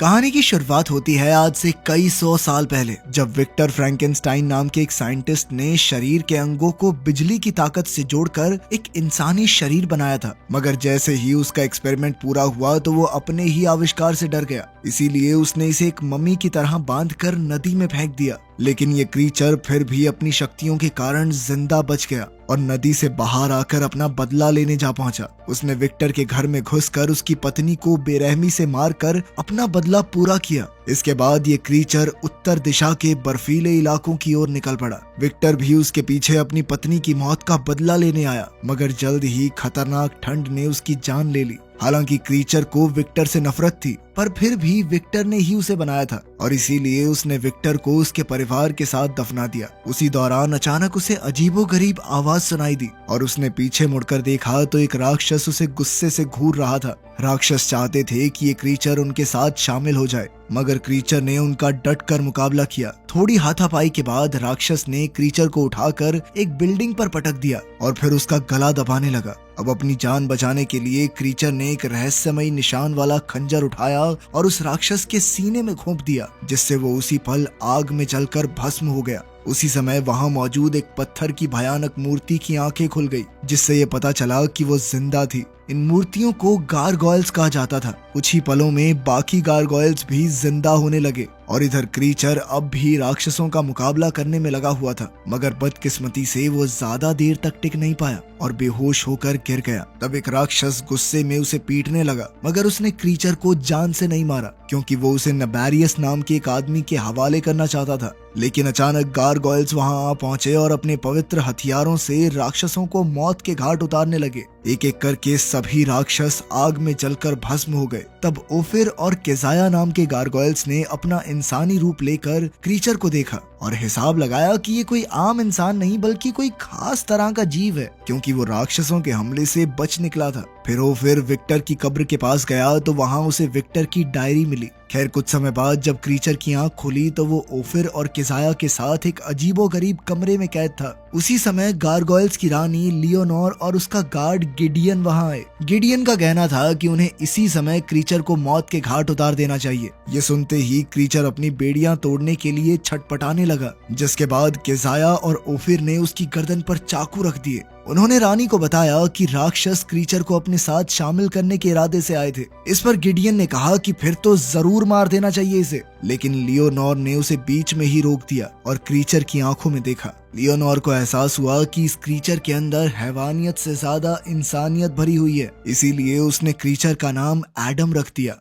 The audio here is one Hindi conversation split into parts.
कहानी की शुरुआत होती है आज से कई सौ साल पहले, जब विक्टर फ्रैंकेनस्टाइन नाम के एक साइंटिस्ट ने शरीर के अंगों को बिजली की ताकत से जोड़कर एक इंसानी शरीर बनाया था। मगर जैसे ही उसका एक्सपेरिमेंट पूरा हुआ तो वो अपने ही आविष्कार से डर गया। इसीलिए उसने इसे एक मम्मी की तरह बांधकर नदी में फेंक दिया। लेकिन ये क्रीचर फिर भी अपनी शक्तियों के कारण जिंदा बच गया और नदी से बाहर आकर अपना बदला लेने जा पहुंचा। उसने विक्टर के घर में घुसकर उसकी पत्नी को बेरहमी से मारकर अपना बदला पूरा किया। इसके बाद ये क्रीचर उत्तर दिशा के बर्फीले इलाकों की ओर निकल पड़ा। विक्टर भी उसके पीछे अपनी पत्नी की मौत का बदला लेने आया, मगर जल्द ही खतरनाक ठंड ने उसकी जान ले ली। हालांकि क्रीचर को विक्टर से नफरत थी, पर फिर भी विक्टर ने ही उसे बनाया था और इसीलिए उसने विक्टर को उसके परिवार के साथ दफना दिया। उसी दौरान अचानक उसे अजीबोगरीब आवाज सुनाई दी और उसने पीछे मुड़कर देखा तो एक राक्षस उसे गुस्से से घूर रहा था। राक्षस चाहते थे कि ये क्रीचर उनके साथ शामिल हो जाए, मगर क्रीचर ने उनका डट कर मुकाबला किया। थोड़ी हाथापाई के बाद राक्षस ने क्रीचर को उठाकर एक बिल्डिंग पर पटक दिया और फिर उसका गला दबाने लगा। अब अपनी जान बचाने के लिए क्रीचर ने एक रहस्यमयी निशान वाला खंजर उठाया और उस राक्षस के सीने में घोंप दिया, जिससे वो उसी पल आग में जलकर भस्म हो गया। उसी समय वहां मौजूद एक पत्थर की भयानक मूर्ति की आंखें खुल गई, जिससे ये पता चला कि वो जिंदा थी। इन मूर्तियों को गारगोयल्स कहा जाता था। कुछ ही पलों में बाकी गारगोयल्स भी जिंदा होने लगे और इधर क्रीचर अब भी राक्षसों का मुकाबला करने में लगा हुआ था, मगर बदकिस्मती से वो ज्यादा देर तक टिक नहीं पाया और बेहोश होकर गिर गया। तब एक राक्षस गुस्से में उसे पीटने लगा, मगर उसने क्रीचर को जान से नहीं मारा, क्योंकि वो उसे नबैरियस नाम के एक आदमी के हवाले करना चाहता था। लेकिन अचानक गारगोयल्स वहां आ पहुंचे और अपने पवित्र हथियारों से राक्षसों को मौत के घाट उतारने लगे। एक एक करके सभी राक्षस आग में जलकर भस्म हो गए। तब ओफिर और केजाया नाम के गारगोयल्स ने अपना इंसानी रूप लेकर क्रीचर को देखा और हिसाब लगाया कि ये कोई आम इंसान नहीं बल्कि कोई खास तरह का जीव है, क्योंकि वो राक्षसों के हमले से बच निकला था। फिर ओफिर विक्टर की कब्र के पास गया तो वहां उसे विक्टर की डायरी मिली। खैर, कुछ समय बाद जब क्रीचर की आंख खुली तो वो ओफिर और केजाया के साथ एक अजीबोगरीब कमरे में कैद था। उसी समय गारगोयल्स की रानी लियोनोर और उसका गार्ड गिडियन वहां आए। गिडियन का कहना था कि उन्हें इसी समय क्रीचर को मौत के घाट उतार देना चाहिए। ये सुनते ही क्रीचर अपनी बेड़ियां तोड़ने के लिए छटपटाने लगा, जिसके बाद केजाया और ओफिर ने उसकी गर्दन पर चाकू रख दिए। उन्होंने रानी को बताया कि राक्षस क्रीचर को अपने साथ शामिल करने के इरादे से आए थे। इस पर गिडियन ने कहा कि फिर तो जरूर मार देना चाहिए इसे, लेकिन लियोनोर ने उसे बीच में ही रोक दिया और क्रीचर की आंखों में देखा। लियोनोर को एहसास हुआ कि इस क्रीचर के अंदर हैवानियत से ज्यादा इंसानियत भरी हुई है, इसीलिए उसने क्रीचर का नाम एडम रख दिया।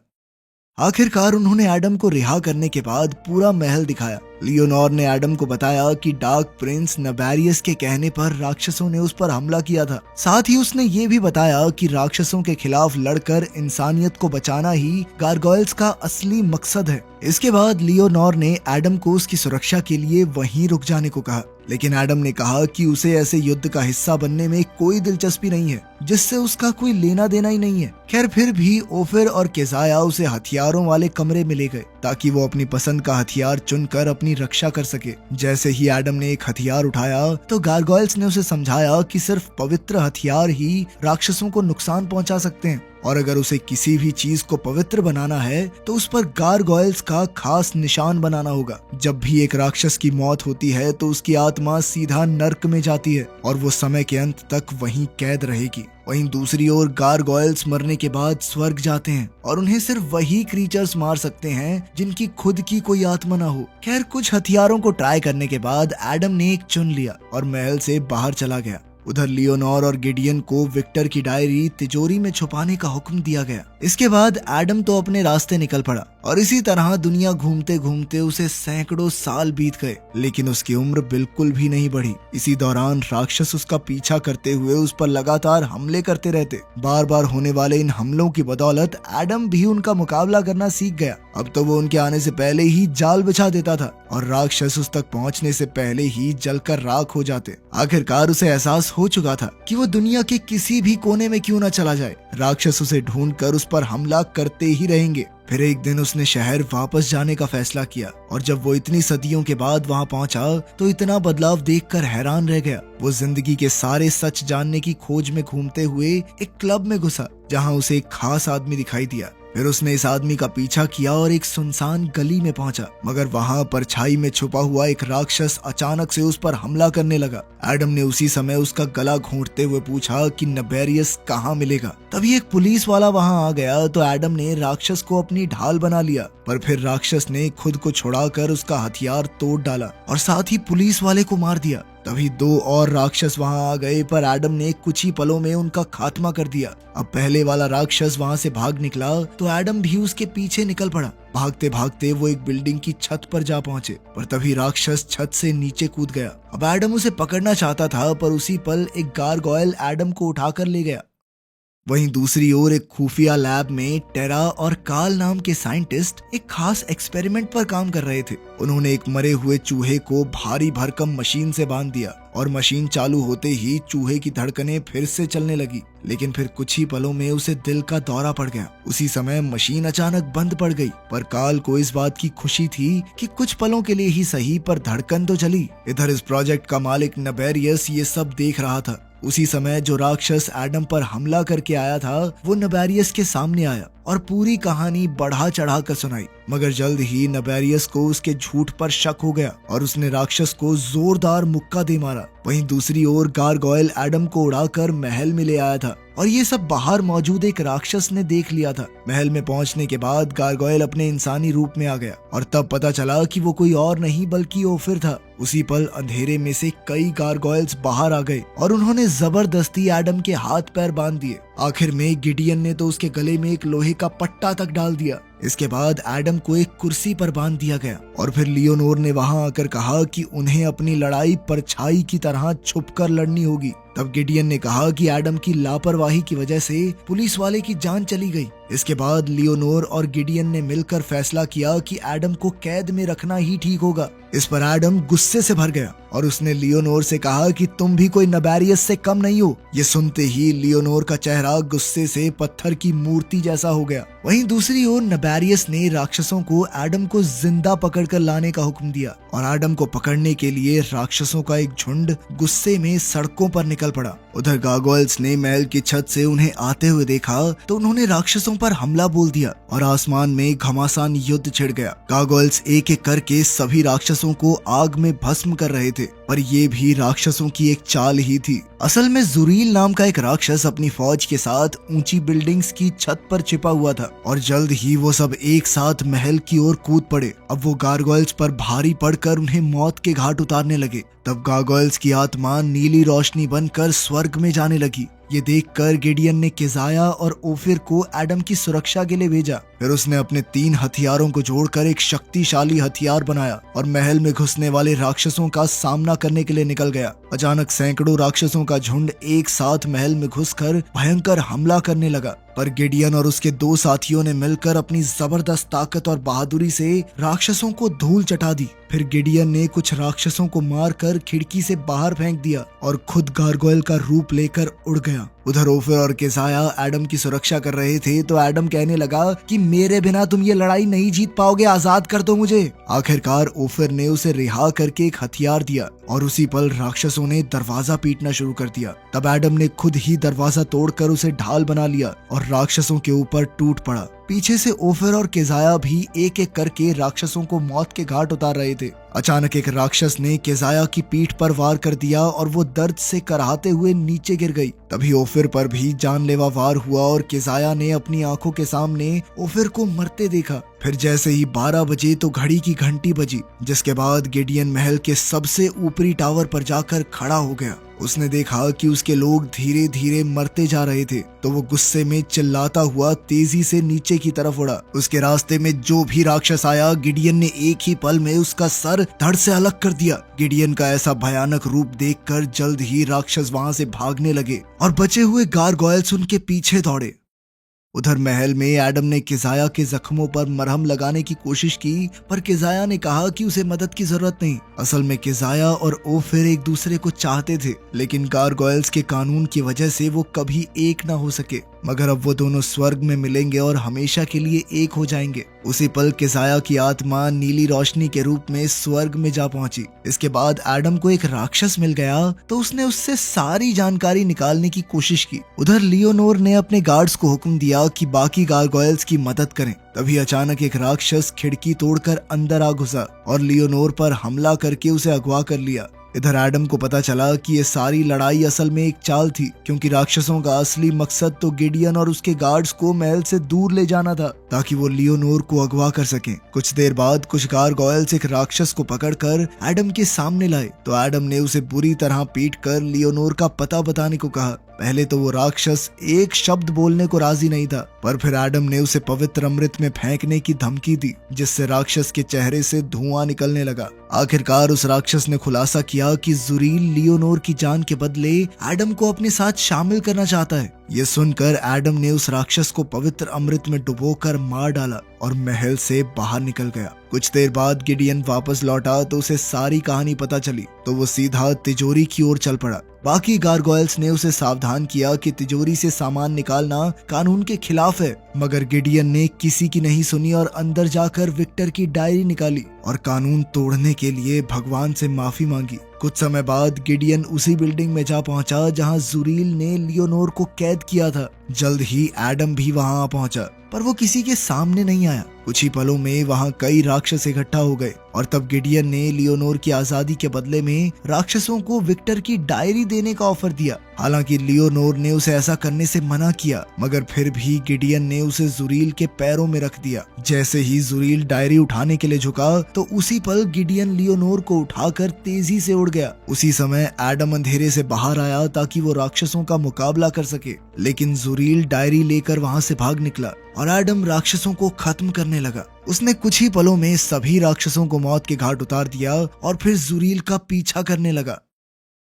आखिरकार उन्होंने एडम को रिहा करने के बाद पूरा महल दिखाया। लियोनोर ने एडम को बताया कि डार्क प्रिंस नबैरियस के कहने पर राक्षसों ने उस पर हमला किया था। साथ ही उसने ये भी बताया कि राक्षसों के खिलाफ लड़कर इंसानियत को बचाना ही गारगोयल्स का असली मकसद है। इसके बाद लियोनोर ने एडम को उसकी सुरक्षा के लिए वहीं रुक जाने को कहा, लेकिन एडम ने कहा कि उसे ऐसे युद्ध का हिस्सा बनने में कोई दिलचस्पी नहीं है, जिससे उसका कोई लेना देना ही नहीं है। खैर, फिर भी ओफिर और केजाया उसे हथियारों वाले कमरे में ले गए ताकि वो अपनी पसंद का हथियार चुनकर अपनी रक्षा कर सके। जैसे ही एडम ने एक हथियार उठाया तो गारगोयल्स ने उसे समझाया कि सिर्फ पवित्र हथियार ही राक्षसों को नुकसान पहुंचा सकते हैं और अगर उसे किसी भी चीज को पवित्र बनाना है तो उस पर गारगोयल्स का खास निशान बनाना होगा। जब भी एक राक्षस की मौत होती है तो उसकी आत्मा सीधा नर्क में जाती है और वो समय के अंत तक वहीं कैद रहेगी। वहीं दूसरी ओर गारगोयल्स मरने के बाद स्वर्ग जाते हैं और उन्हें सिर्फ वही क्रीचर्स मार सकते हैं जिनकी खुद की कोई आत्मा ना हो। खैर, कुछ हथियारों को ट्राई करने के बाद एडम ने एक चुन लिया और महल से बाहर चला गया। उधर लियोनोर और गिडियन को विक्टर की डायरी तिजोरी में छुपाने का हुक्म दिया गया। इसके बाद एडम तो अपने रास्ते निकल पड़ा और इसी तरह दुनिया घूमते घूमते उसे सैकड़ों साल बीत गए, लेकिन उसकी उम्र बिल्कुल भी नहीं बढ़ी। इसी दौरान राक्षस उसका पीछा करते हुए उस पर लगातार हमले करते रहते। बार बार होने वाले इन हमलों की बदौलत एडम भी उनका मुकाबला करना सीख गया। अब तो वो उनके आने से पहले ही जाल बिछा देता था और राक्षस उस तक पहुंचने से पहले ही जलकर राख हो जाते। आखिरकार उसे एहसास हो चुका था कि वो दुनिया के किसी भी कोने में क्यों न चला जाए, राक्षस उसे ढूंढकर उस पर हमला करते ही रहेंगे। फिर एक दिन उसने शहर वापस जाने का फैसला किया और जब वो इतनी सदियों के बाद वहां पहुंचा तो इतना बदलाव देखकर हैरान रह गया। वो जिंदगी के सारे सच जानने की खोज में घूमते हुए एक क्लब में घुसा, जहां उसे एक खास आदमी दिखाई दिया फिर उसने इस आदमी का पीछा किया और एक सुनसान गली में पहुंचा, मगर वहां परछाई में छुपा हुआ एक राक्षस अचानक से उस पर हमला करने लगा। एडम ने उसी समय उसका गला घोंटते हुए पूछा कि नबेरियस कहाँ मिलेगा। तभी एक पुलिस वाला वहां आ गया तो एडम ने राक्षस को अपनी ढाल बना लिया, पर फिर राक्षस ने खुद को छुड़ाकर उसका हथियार तोड़ डाला और साथ ही पुलिस वाले को मार दिया। तभी 2 और राक्षस वहां आ गए, पर एडम ने कुछ ही पलों में उनका खात्मा कर दिया। अब पहले वाला राक्षस वहां से भाग निकला तो एडम भी उसके पीछे निकल पड़ा। भागते भागते वो एक बिल्डिंग की छत पर जा पहुंचे, पर तभी राक्षस छत से नीचे कूद गया। अब एडम उसे पकड़ना चाहता था, पर उसी पल एक गारगोयल एडम को उठाकर ले गया। वहीं दूसरी ओर एक खुफिया लैब में टेरा और काल नाम के साइंटिस्ट एक खास एक्सपेरिमेंट पर काम कर रहे थे। उन्होंने एक मरे हुए चूहे को भारी भरकम मशीन से बांध दिया और मशीन चालू होते ही चूहे की धड़कनें फिर से चलने लगी, लेकिन फिर कुछ ही पलों में उसे दिल का दौरा पड़ गया। उसी समय मशीन अचानक बंद पड़ गई, पर काल को इस बात की खुशी थी कि कुछ पलों के लिए ही सही पर धड़कन तो चली। इधर इस प्रोजेक्ट का मालिक नबेरियस ये सब देख रहा था। उसी समय जो राक्षस एडम पर हमला करके आया था वो नबेरियस के सामने आया और पूरी कहानी बढ़ा चढ़ा कर सुनाई, मगर जल्द ही नबेरियस को उसके झूठ पर शक हो गया और उसने राक्षस को जोरदार मुक्का दे मारा। वहीं दूसरी ओर गारगोयल एडम को उड़ाकर महल में ले आया था और ये सब बाहर मौजूद एक राक्षस ने देख लिया था। महल में पहुंचने के बाद गारगोयल अपने इंसानी रूप में आ गया और तब पता चला कि वो कोई और नहीं बल्कि ओफिर था। उसी पल अंधेरे में से कई गारगोयल्स बाहर आ गए और उन्होंने जबरदस्ती एडम के हाथ पैर बांध दिए। आखिर में गिडियन ने तो उसके गले में एक लोहे का पट्टा तक डाल दिया। इसके बाद एडम को एक कुर्सी पर बांध दिया गया और फिर लियोनोर ने वहां आकर कहा कि उन्हें अपनी लड़ाई परछाई की तरह छुपकर लड़नी होगी। तब गिडियन ने कहा कि एडम की लापरवाही की वजह से पुलिस वाले की जान चली गई। इसके बाद लियोनोर और गिडियन ने मिलकर फैसला किया कि एडम को कैद में रखना ही ठीक होगा। इस पर एडम गुस्से से भर गया और उसने लियोनोर से कहा कि तुम भी कोई नबेरियस से कम नहीं हो। ये सुनते ही लियोनोर का चेहरा गुस्से से पत्थर की मूर्ति जैसा हो गया। वहीं दूसरी ओर नबेरियस ने राक्षसों को एडम को जिंदा पकड़कर लाने का हुक्म दिया और एडम को पकड़ने के लिए राक्षसों का एक झुंड गुस्से में सड़कों पर निकल पड़ा। उधर गारगोयल्स ने महल की छत से उन्हें आते हुए देखा तो उन्होंने राक्षसों पर हमला बोल दिया और आसमान में घमासान युद्ध छिड़ गया। गारगोयल्स एक एक करके सभी राक्षसों को आग में भस्म कर रहे थे, पर ये भी राक्षसों की एक चाल ही थी। असल में जुरील नाम का एक राक्षस अपनी फौज के साथ ऊंची बिल्डिंग्स की छत पर छिपा हुआ था और जल्द ही वो सब एक साथ महल की ओर कूद पड़े। अब वो गारगोयल्स पर भारी पड़कर उन्हें मौत के घाट उतारने लगे। तब गारगोयल्स की आत्मा नीली रोशनी बनकर स्वर्ग में जाने लगी। ये देखकर गिडियन ने केजाया और ओफिर को एडम की सुरक्षा के लिए भेजा। फिर उसने अपने 3 हथियारों को जोड़कर एक शक्तिशाली हथियार बनाया और महल में घुसने वाले राक्षसों का सामना करने के लिए निकल गया। अचानक सैकड़ों राक्षसों का झुंड एक साथ महल में घुसकर भयंकर हमला करने लगा, पर गिडियन और उसके 2 साथियों ने मिलकर अपनी जबरदस्त ताकत और बहादुरी से राक्षसों को धूल चटा दी। फिर गिडियन ने कुछ राक्षसों को मारकर खिड़की से बाहर फेंक दिया और खुद गारगोयल का रूप लेकर उड़ गया। उधर ओफिर और केजाया एडम की सुरक्षा कर रहे थे तो एडम कहने लगा कि मेरे बिना तुम ये लड़ाई नहीं जीत पाओगे, आजाद कर दो मुझे। आखिरकार ओफिर ने उसे रिहा करके एक हथियार दिया और उसी पल राक्षसों ने दरवाजा पीटना शुरू कर दिया। तब एडम ने खुद ही दरवाजा तोड़कर उसे ढाल बना लिया और राक्षसों के ऊपर टूट पड़ा। पीछे से ओफिर और केजाया भी एक एक करके राक्षसों को मौत के घाट उतार रहे थे। अचानक एक राक्षस ने केजाया की पीठ पर वार कर दिया और वो दर्द से कराहते हुए नीचे गिर गई। तभी ओफिर पर भी जानलेवा वार हुआ और केजाया ने अपनी आंखों के सामने ओफिर को मरते देखा। फिर जैसे ही 12 बजे तो घड़ी की घंटी बजी, जिसके बाद गिडियन महल के सबसे ऊपरी टावर पर जाकर खड़ा हो गया। उसने देखा कि उसके लोग धीरे धीरे मरते जा रहे थे तो वो गुस्से में चिल्लाता हुआ तेजी से नीचे की तरफ उड़ा। उसके रास्ते में जो भी राक्षस आया गिडियन ने एक ही पल में उसका सर धड़ से अलग कर दिया। गिडियन का ऐसा भयानक रूप देखकर जल्द ही राक्षस वहां से भागने लगे और बचे हुए गारगोयल्स उनके पीछे दौड़े। उधर महल में एडम ने केजाया के जख्मों पर मरहम लगाने की कोशिश की, पर केजाया ने कहा कि उसे मदद की जरूरत नहीं। असल में केजाया और ओफिर एक दूसरे को चाहते थे, लेकिन गारगोयल्स के कानून की वजह से वो कभी एक ना हो सके। मगर अब वो दोनों स्वर्ग में मिलेंगे और हमेशा के लिए एक हो जाएंगे। उसी पल केसाया की आत्मा नीली रोशनी के रूप में स्वर्ग में जा पहुंची। इसके बाद एडम को एक राक्षस मिल गया तो उसने उससे सारी जानकारी निकालने की कोशिश की। उधर लियोनोर ने अपने गार्ड्स को हुक्म दिया कि बाकी गारगोयल्स की मदद करें। तभी अचानक एक राक्षस खिड़की तोड़कर अंदर आ घुसा और लियोनोर पर हमला करके उसे अगवा कर लिया। इधर एडम को पता चला कि ये सारी लड़ाई असल में एक चाल थी, क्योंकि राक्षसों का असली मकसद तो गिडियन और उसके गार्ड्स को महल से दूर ले जाना था ताकि वो लियोनोर को अगवा कर सकें। कुछ देर बाद कुछ गारगोयल्स एक राक्षस को पकड़कर एडम के सामने लाए तो एडम ने उसे बुरी तरह पीटकर लियोनोर का पता बताने को कहा। पहले तो वो राक्षस एक शब्द बोलने को राजी नहीं था, पर फिर एडम ने उसे पवित्र अमृत में फेंकने की धमकी दी, जिससे राक्षस के चेहरे से धुआं निकलने लगा। आखिरकार उस राक्षस ने खुलासा किया कि जुरील लियोनोर की जान के बदले एडम को अपने साथ शामिल करना चाहता है। ये सुनकर एडम ने उस राक्षस को पवित्र अमृत में डुबोकर मार डाला और महल से बाहर निकल गया। कुछ देर बाद गिडियन वापस लौटा तो उसे सारी कहानी पता चली तो वो सीधा तिजोरी की ओर चल पड़ा। बाकी गारगोयल्स ने उसे सावधान किया कि तिजोरी से सामान निकालना कानून के खिलाफ है, मगर गिडियन ने किसी की नहीं सुनी और अंदर जाकर विक्टर की डायरी निकाली और कानून तोड़ने के लिए भगवान से माफी मांगी। कुछ समय बाद गिडियन उसी बिल्डिंग में जा पहुंचा जहां जुरील ने लियोनोर को कैद किया था। जल्द ही एडम भी वहां आ पहुंचा, पर वो किसी के सामने नहीं आया। कुछ ही पलों में वहां कई राक्षस इकट्ठा हो गए और तब गिडियन ने लियोनोर की आजादी के बदले में राक्षसों को विक्टर की डायरी देने का ऑफर दिया। हालांकि लियोनोर ने उसे ऐसा करने से मना किया, मगर फिर भी गिडियन ने उसे जुरील के पैरों में रख दिया। जैसे ही जुरील डायरी उठाने के लिए झुका तो उसी पल गिडियन लियोनोर को उठाकर तेजी से उड़ गया। उसी समय एडम अंधेरे से बाहर आया ताकि वो राक्षसों का मुकाबला कर सके, लेकिन जुरील डायरी लेकर वहां से भाग निकला और एडम राक्षसों को खत्म करने लगा। उसने कुछ ही पलों में सभी राक्षसों को मौत के घाट उतार दिया और फिर जुरील का पीछा करने लगा।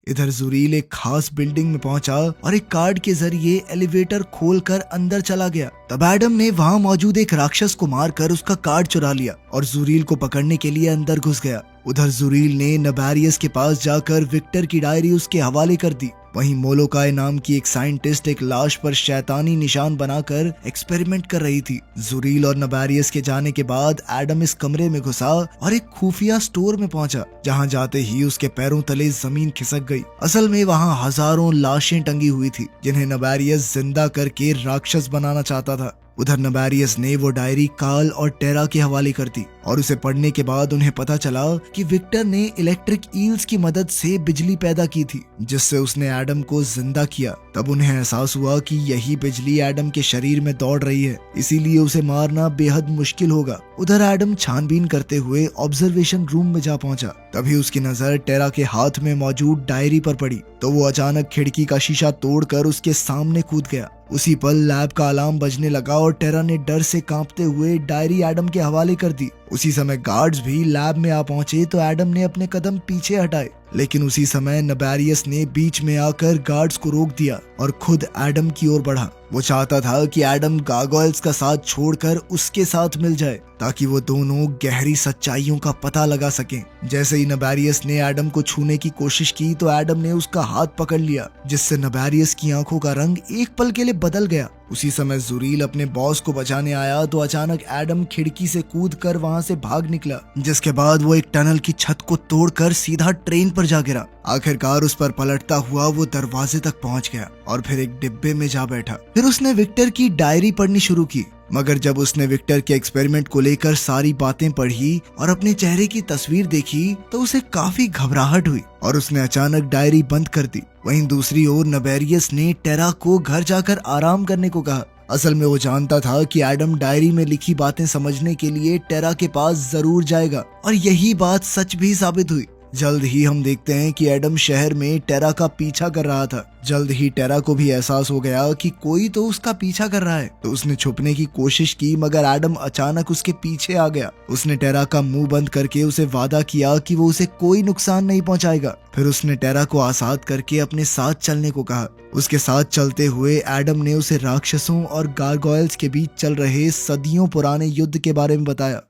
इधर जुरील एक खास बिल्डिंग में पहुंचा और एक कार्ड के जरिए एलिवेटर खोलकर अंदर चला गया। तब एडम ने वहां मौजूद एक राक्षस को मारकर उसका कार्ड चुरा लिया और जुरील को पकड़ने के लिए अंदर घुस गया। उधर जुरील ने नबेरियस के पास जाकर विक्टर की डायरी उसके हवाले कर दी। वहीं मोलोकाई नाम की एक साइंटिस्ट एक लाश पर शैतानी निशान बनाकर एक्सपेरिमेंट कर रही थी। जुरील और नबेरियस के जाने के बाद एडम इस कमरे में घुसा और एक खुफिया स्टोर में पहुंचा, जहां जाते ही उसके पैरों तले जमीन खिसक गई। असल में वहां हजारों लाशें टंगी हुई थी जिन्हें नबेरियस जिंदा करके राक्षस बनाना चाहता था। उधर नबेरियस ने वो डायरी काल और टेरा के हवाले कर दी और उसे पढ़ने के बाद उन्हें पता चला कि विक्टर ने इलेक्ट्रिक ईल्स की मदद से बिजली पैदा की थी, जिससे उसने एडम को जिंदा किया। तब उन्हें एहसास हुआ कि यही बिजली एडम के शरीर में दौड़ रही है, इसीलिए उसे मारना बेहद मुश्किल होगा। उधर एडम छानबीन करते हुए ऑब्जर्वेशन रूम में जा पहुंचा। तभी उसकी नजर टेरा के हाथ में मौजूद डायरी पर पड़ी तो वो अचानक खिड़की का शीशा तोड़कर उसके सामने कूद गया। उसी पल लैब का अलार्म बजने लगा और टेरा ने डर से कांपते हुए डायरी एडम के हवाले कर दी। उसी समय गार्ड्स भी लैब में आ पहुंचे तो एडम ने अपने कदम पीछे हटाए, लेकिन उसी समय नबेरियस ने बीच में आकर गार्ड्स को रोक दिया और खुद एडम की ओर बढ़ा। वो चाहता था कि एडम गारगोयल्स का साथ छोड़कर उसके साथ मिल जाए ताकि वो दोनों गहरी सच्चाइयों का पता लगा सकें। जैसे ही नबेरियस ने एडम को छूने की कोशिश की तो एडम ने उसका हाथ पकड़ लिया, जिससे नबेरियस की आंखों का रंग एक पल के लिए बदल गया। उसी समय जुरील अपने बॉस को बचाने आया तो अचानक एडम खिड़की से कूदकर वहां से भाग निकला, जिसके बाद वो एक टनल की छत को तोड़कर सीधा ट्रेन पर जा गिरा। आखिरकार उस पर पलटता हुआ वो दरवाजे तक पहुंच गया और फिर एक डिब्बे में जा बैठा। फिर उसने विक्टर की डायरी पढ़नी शुरू की, मगर जब उसने विक्टर के एक्सपेरिमेंट को लेकर सारी बातें पढ़ी और अपने चेहरे की तस्वीर देखी तो उसे काफी घबराहट हुई और उसने अचानक डायरी बंद कर दी। वहीं दूसरी ओर नबेरियस ने टेरा को घर जाकर आराम करने को कहा। असल में वो जानता था कि एडम डायरी में लिखी बातें समझने के लिए टेरा के पास जरूर जाएगा और यही बात सच भी साबित हुई। जल्द ही हम देखते हैं कि एडम शहर में टेरा का पीछा कर रहा था। जल्द ही टेरा को भी एहसास हो गया कि कोई तो उसका पीछा कर रहा है, तो उसने छुपने की कोशिश की, मगर एडम अचानक उसके पीछे आ गया। उसने टेरा का मुंह बंद करके उसे वादा किया कि वो उसे कोई नुकसान नहीं पहुंचाएगा। फिर उसने टेरा को आजाद करके अपने साथ चलने को कहा। उसके साथ चलते हुए एडम ने उसे राक्षसों और गारगोयल्स के बीच चल रहे सदियों पुराने युद्ध के बारे में बताया।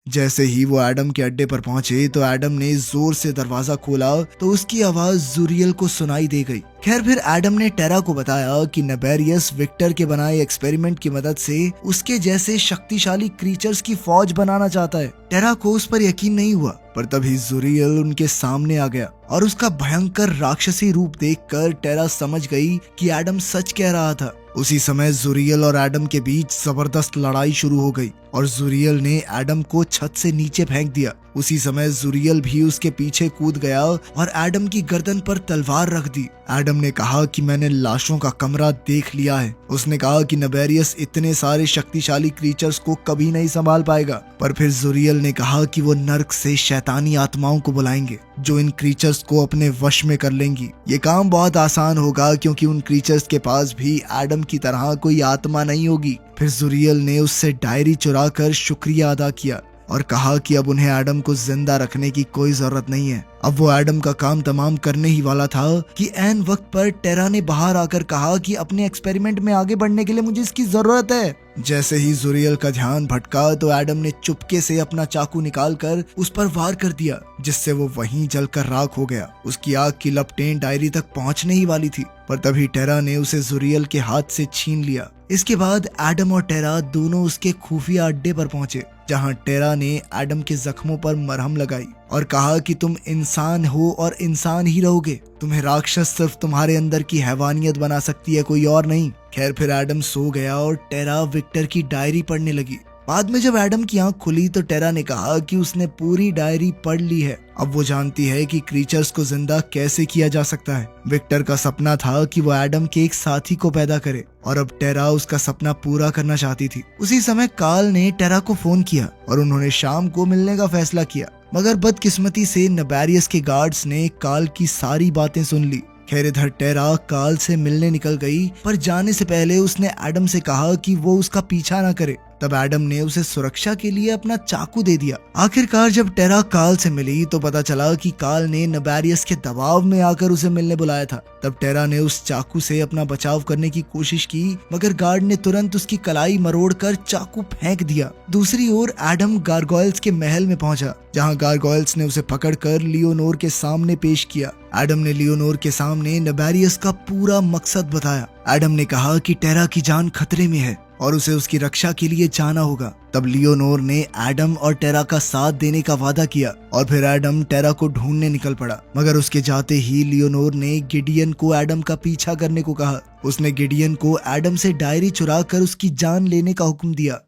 जैसे ही वो एडम के अड्डे पर पहुंचे तो एडम ने जोर से दरवाजा खोला तो उसकी आवाज जूरियल को सुनाई दे गई। खैर फिर एडम ने टेरा को बताया कि नेबेरियस विक्टर के बनाए एक्सपेरिमेंट की मदद से उसके जैसे शक्तिशाली क्रीचर्स की फौज बनाना चाहता है। टेरा को उस पर यकीन नहीं हुआ, पर तभी जूरियल उनके सामने आ गया और उसका भयंकर राक्षसी रूप देखकर टेरा समझ गई कि एडम सच कह रहा था। उसी समय जूरियल और एडम के बीच जबरदस्त लड़ाई शुरू हो गई और जूरियल ने एडम को छत से नीचे फेंक दिया। उसी समय जूरियल भी उसके पीछे कूद गया और एडम की गर्दन पर तलवार रख दी। एडम ने कहा कि मैंने लाशों का कमरा देख लिया है। उसने कहा कि नेबेरियस इतने सारे शक्तिशाली क्रीचर्स को कभी नहीं संभाल पाएगा। पर फिर जूरियल ने कहा कि वो नर्क से शैतानी आत्माओं को बुलाएंगे जो इन क्रीचर्स को अपने वश में कर लेंगी। ये काम बहुत आसान होगा क्योंकि उन क्रीचर्स के पास भी एडम की तरह कोई आत्मा नहीं होगी। फिर जूरियल ने उससे डायरी चुरा कर शुक्रिया अदा किया और कहा कि अब उन्हें एडम को जिंदा रखने की कोई जरूरत नहीं है। अब वो एडम का काम तमाम करने ही वाला था कि ऐन वक्त पर टेरा ने बाहर आकर कहा कि अपने एक्सपेरिमेंट में आगे बढ़ने के लिए मुझे इसकी जरूरत है। जैसे ही जूरियल का ध्यान भटका तो एडम ने चुपके से अपना चाकू निकालकर उस पर वार कर दिया, जिससे वो वहीं जलकर राख हो गया। उसकी आग की लपटें डायरी तक पहुंचने ही वाली थी, पर तभी टेरा ने उसे जूरियल के हाथ से छीन लिया। इसके बाद एडम और टेरा दोनों उसके खुफिया अड्डे पर पहुंचे, जहां टेरा ने एडम के जख्मों पर मरहम लगाई और कहा कि तुम इंसान हो और इंसान ही रहोगे। तुम्हें राक्षस सिर्फ तुम्हारे अंदर की हैवानियत बना सकती है, कोई और नहीं। खैर फिर एडम सो गया और टेरा विक्टर की डायरी पढ़ने लगी। बाद में जब एडम की आंख खुली तो टेरा ने कहा कि उसने पूरी डायरी पढ़ ली है। अब वो जानती है कि क्रीचर्स को जिंदा कैसे किया जा सकता है। विक्टर का सपना था कि वो एडम के एक साथी को पैदा करे और अब टेरा उसका सपना पूरा करना चाहती थी। उसी समय कार्ल ने टेरा को फोन किया और उन्होंने शाम को मिलने का फैसला किया, मगर बदकिस्मती से नेबेरियस के गार्ड्स ने कार्ल की सारी बातें सुन ली। खैर इधर टेरा कार्ल से मिलने निकल गई, पर जाने से पहले उसने एडम से कहा कि वो उसका पीछा न करे। तब एडम ने उसे सुरक्षा के लिए अपना चाकू दे दिया। आखिरकार जब टेरा कार्ल से मिली तो पता चला कि कार्ल ने नेबेरियस के दबाव में आकर उसे मिलने बुलाया था। तब टेरा ने उस चाकू से अपना बचाव करने की कोशिश की, मगर गार्ड ने तुरंत उसकी कलाई मरोड़कर चाकू फेंक दिया। दूसरी ओर एडम गारगोयल्स के महल में पहुंचा, जहां गारगोयल्स ने उसे पकड़कर लियोनोर के सामने पेश किया। एडम ने लियोनोर के सामने नेबेरियस का पूरा मकसद बताया। एडम ने कहा कि टेरा की जान खतरे में है और उसे उसकी रक्षा के लिए जाना होगा। तब लियोनोर ने एडम और टेरा का साथ देने का वादा किया और फिर एडम टेरा को ढूंढने निकल पड़ा, मगर उसके जाते ही लियोनोर ने गिडियन को एडम का पीछा करने को कहा। उसने गिडियन को एडम से डायरी चुरा कर उसकी जान लेने का हुक्म दिया।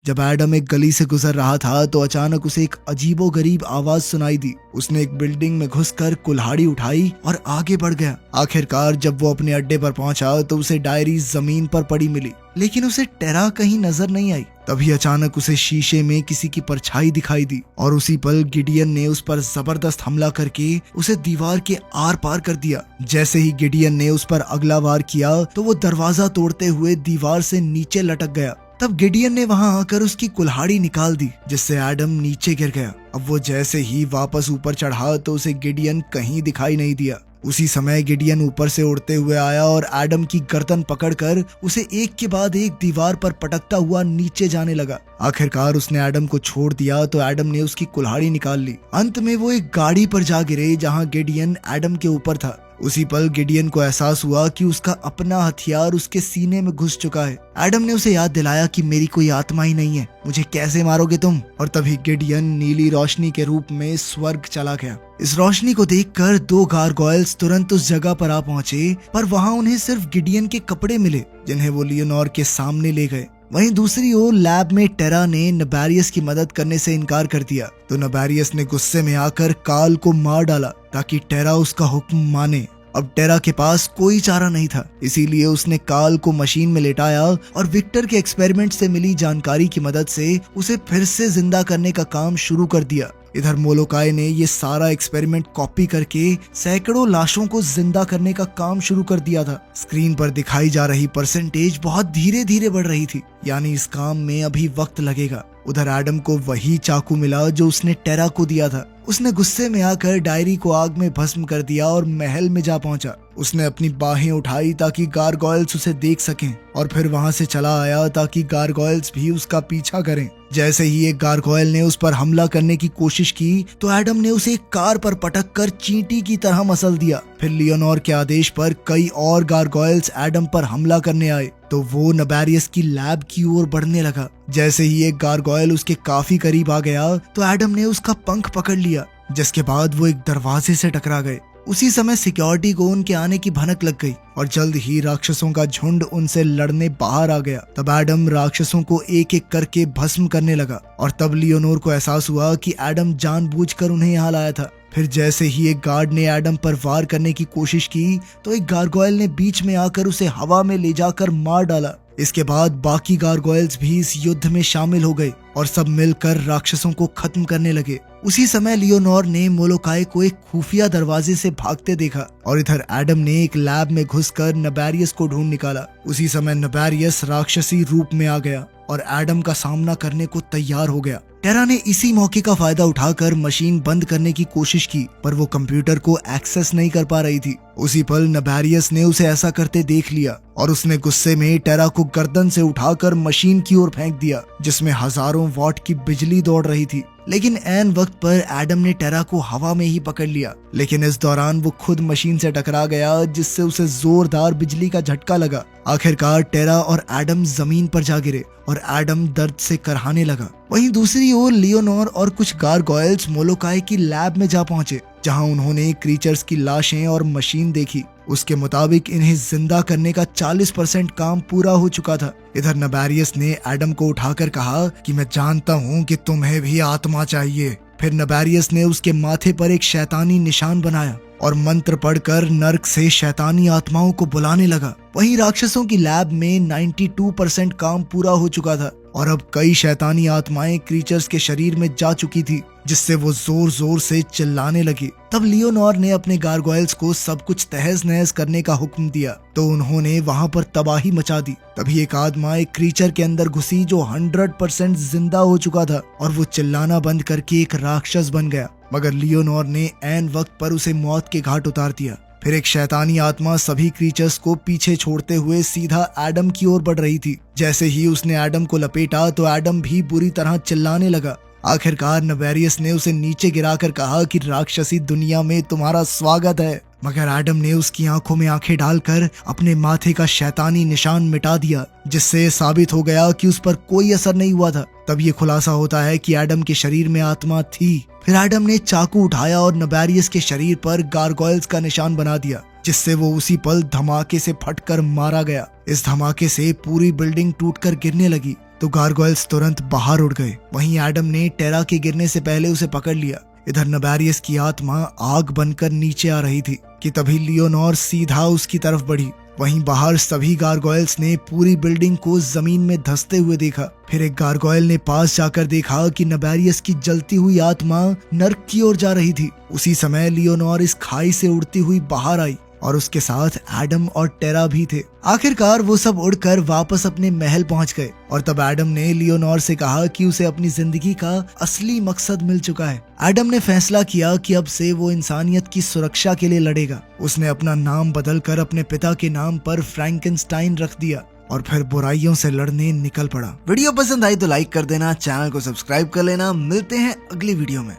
जब एडम एक गली से गुजर रहा था तो अचानक उसे एक अजीबोगरीब आवाज सुनाई दी। उसने एक बिल्डिंग में घुसकर कुल्हाड़ी उठाई और आगे बढ़ गया। आखिरकार जब वो अपने अड्डे पर पहुंचा तो उसे डायरी जमीन पर पड़ी मिली, लेकिन उसे टेरा कहीं नजर नहीं आई। तभी अचानक उसे शीशे में किसी की परछाई दिखाई दी और उसी पल गिडियन ने उस पर जबरदस्त हमला करके उसे दीवार के आर पार कर दिया। जैसे ही गिडियन ने उस पर अगला वार किया तो वो दरवाजा तोड़ते हुए दीवार से नीचे लटक गया। तब गिडियन ने वहां आकर उसकी कुल्हाड़ी निकाल दी, जिससे एडम नीचे गिर गया। अब वो जैसे ही वापस ऊपर चढ़ा तो उसे गिडियन कहीं दिखाई नहीं दिया। उसी समय गिडियन ऊपर से उड़ते हुए आया और एडम की गर्दन पकड़कर उसे एक के बाद एक दीवार पर पटकता हुआ नीचे जाने लगा। आखिरकार उसने एडम को छोड़ दिया तो एडम ने उसकी कुल्हाड़ी निकाल ली। अंत में वो एक गाड़ी पर जा गिरे जहां गिडियन एडम के ऊपर था। उसी पल गिडियन को एहसास हुआ कि उसका अपना हथियार उसके सीने में घुस चुका है। एडम ने उसे याद दिलाया कि मेरी कोई आत्मा ही नहीं है, मुझे कैसे मारोगे तुम? और तभी गिडियन नीली रोशनी के रूप में स्वर्ग चला गया। इस रोशनी को देखकर दो गारगोयल्स तुरंत उस जगह पर आ पहुंचे, पर वहां उन्हें सिर्फ गिडियन के कपड़े मिले, जिन्हें वो लियोनोर के सामने ले गए। वहीं दूसरी ओर लैब में टेरा ने नेबेरियस की मदद करने से इनकार कर दिया, तो नेबेरियस ने गुस्से में आकर कार्ल को मार डाला ताकि टेरा उसका हुक्म माने। अब टेरा के पास कोई चारा नहीं था, इसीलिए उसने कार्ल को मशीन में लेटाया और विक्टर के एक्सपेरिमेंट से मिली जानकारी की मदद से उसे फिर से जिंदा करने का काम शुरू कर दिया। इधर मोलोकाई ने ये सारा एक्सपेरिमेंट कॉपी करके सैकड़ों लाशों को जिंदा करने का काम शुरू कर दिया था। स्क्रीन पर दिखाई जा रही परसेंटेज बहुत धीरे धीरे बढ़ रही थी, यानी इस काम में अभी वक्त लगेगा। उधर एडम को वही चाकू मिला जो उसने टेरा को दिया था। उसने गुस्से में आकर डायरी को आग में भस्म कर दिया और महल में जा पहुंचा। उसने अपनी बाहें उठाई ताकि गारगोयल्स उसे देख सकें और फिर वहां से चला आया ताकि गारगोयल्स भी उसका पीछा करें। जैसे ही एक गारगोयल ने उस पर हमला करने की कोशिश की तो एडम ने उसे एक कार पर पटक कर चींटी की तरह मसल दिया। फिर लियोनोर के आदेश पर कई और गारगोयल्स एडम पर हमला करने आए तो वो नबेरियस की लैब की ओर बढ़ने लगा। जैसे ही एक गारगोयल उसके काफी करीब आ गया तो एडम ने उसका पंख पकड़ लिया, जिसके बाद वो एक दरवाजे से टकरा गए। उसी समय सिक्योरिटी को उनके आने की भनक लग गई और जल्द ही राक्षसों का झुंड उनसे लड़ने बाहर आ गया। तब एडम राक्षसों को एक एक करके भस्म करने लगा और तब लियोनोर को एहसास हुआ कि एडम जानबूझकर उन्हें यहाँ लाया था। फिर जैसे ही एक गार्ड ने एडम पर वार करने की कोशिश की तो एक गारगोयल ने बीच में आकर उसे हवा में ले जाकर मार डाला। इसके बाद बाकी गारगोयल्स भी इस युद्ध में शामिल हो गए और सब मिलकर राक्षसों को खत्म करने लगे। उसी समय लियोनोर ने मोलोकाई को एक खुफिया दरवाजे से भागते देखा और इधर एडम ने एक लैब में घुसकर नबेरियस को ढूंढ निकाला। उसी समय नबेरियस राक्षसी रूप में आ गया और एडम का सामना करने को तैयार हो गया। टेरा ने इसी मौके का फायदा उठाकर मशीन बंद करने की कोशिश की, पर वो कंप्यूटर को एक्सेस नहीं कर पा रही थी। उसी पल नबेरियस ने उसे ऐसा करते देख लिया और उसने गुस्से में टेरा को गर्दन से उठाकर मशीन की ओर फेंक दिया, जिसमें हजारों वॉट की बिजली दौड़ रही थी। लेकिन ऐन वक्त पर एडम ने टेरा को हवा में ही पकड़ लिया, लेकिन इस दौरान वो खुद मशीन से टकरा गया, जिससे उसे जोरदार बिजली का झटका लगा। आखिरकार टेरा और एडम जमीन पर जा गिरे और एडम दर्द से करहाने लगा। वहीं दूसरी ओर लियोनोर और कुछ गारगोयल्स मोलोकाई की लैब में जा पहुंचे, जहां उन्होंने क्रीचर्स की लाशें और मशीन देखी। उसके मुताबिक इन्हें जिंदा करने का 40% काम पूरा हो चुका था। इधर नबेरियस ने एडम को उठाकर कहा कि मैं जानता हूँ कि तुम्हें भी आत्मा चाहिए। फिर नबेरियस ने उसके माथे पर एक शैतानी निशान बनाया और मंत्र पढ़कर नर्क से शैतानी आत्माओं को बुलाने लगा। वहीं राक्षसों की लैब में 92% काम पूरा हो चुका था और अब कई शैतानी आत्माएं क्रीचर्स के शरीर में जा चुकी थी, जिससे वो जोर जोर से चिल्लाने लगी। तब लियोनोर ने अपने गारगोयल्स को सब कुछ तहस नहस करने का हुक्म दिया तो उन्होंने वहां पर तबाही मचा दी। तभी एक आत्मा एक क्रीचर के अंदर घुसी जो 100% जिंदा हो चुका था और वो चिल्लाना बंद करके एक राक्षस बन गया, मगर लियोनोर ने ऐन वक्त पर उसे मौत के घाट उतार दिया। फिर एक शैतानी आत्मा सभी क्रीचर्स को पीछे छोड़ते हुए सीधा एडम की ओर बढ़ रही थी। जैसे ही उसने एडम को लपेटा तो एडम भी बुरी तरह चिल्लाने लगा। आखिरकार नबेरियस ने उसे नीचे गिराकर कहा कि राक्षसी दुनिया में तुम्हारा स्वागत है, मगर एडम ने उसकी आंखों में आंखें डालकर अपने माथे का शैतानी निशान मिटा दिया, जिससे साबित हो गया कि उस पर कोई असर नहीं हुआ था। तब ये खुलासा होता है कि एडम के शरीर में आत्मा थी। फिर एडम ने चाकू उठाया और नबेरियस के शरीर पर गारगोयल्स का निशान बना दिया, जिससे वो उसी पल धमाके से फटकर मारा गया। इस धमाके से पूरी बिल्डिंग टूटकर गिरने लगी तो गारगोयल्स तुरंत बाहर उड़ गए। वहीं एडम ने टेरा के गिरने से पहले उसे पकड़ लिया। इधर नबेरियस की आत्मा आग बनकर नीचे आ रही थी कि तभी लियोनोर सीधा उसकी तरफ बढ़ी। वहीं बाहर सभी गारगोयल्स ने पूरी बिल्डिंग को जमीन में धंसते हुए देखा। फिर एक गारगोयल ने पास जाकर देखा कि नबेरियस की जलती हुई आत्मा नर्क की ओर जा रही थी। उसी समय लियोनोर इस खाई से उड़ती हुई बाहर आई और उसके साथ एडम और टेरा भी थे। आखिरकार वो सब उड़कर वापस अपने महल पहुंच गए और तब एडम ने लियोनोर से कहा कि उसे अपनी जिंदगी का असली मकसद मिल चुका है। एडम ने फैसला किया कि अब से वो इंसानियत की सुरक्षा के लिए लड़ेगा। उसने अपना नाम बदलकर अपने पिता के नाम पर फ्रैंकेनस्टाइन रख दिया और फिर बुराइयों से लड़ने निकल पड़ा। वीडियो पसंद आई तो लाइक कर देना, चैनल को सब्सक्राइब कर लेना। मिलते हैं अगली वीडियो में।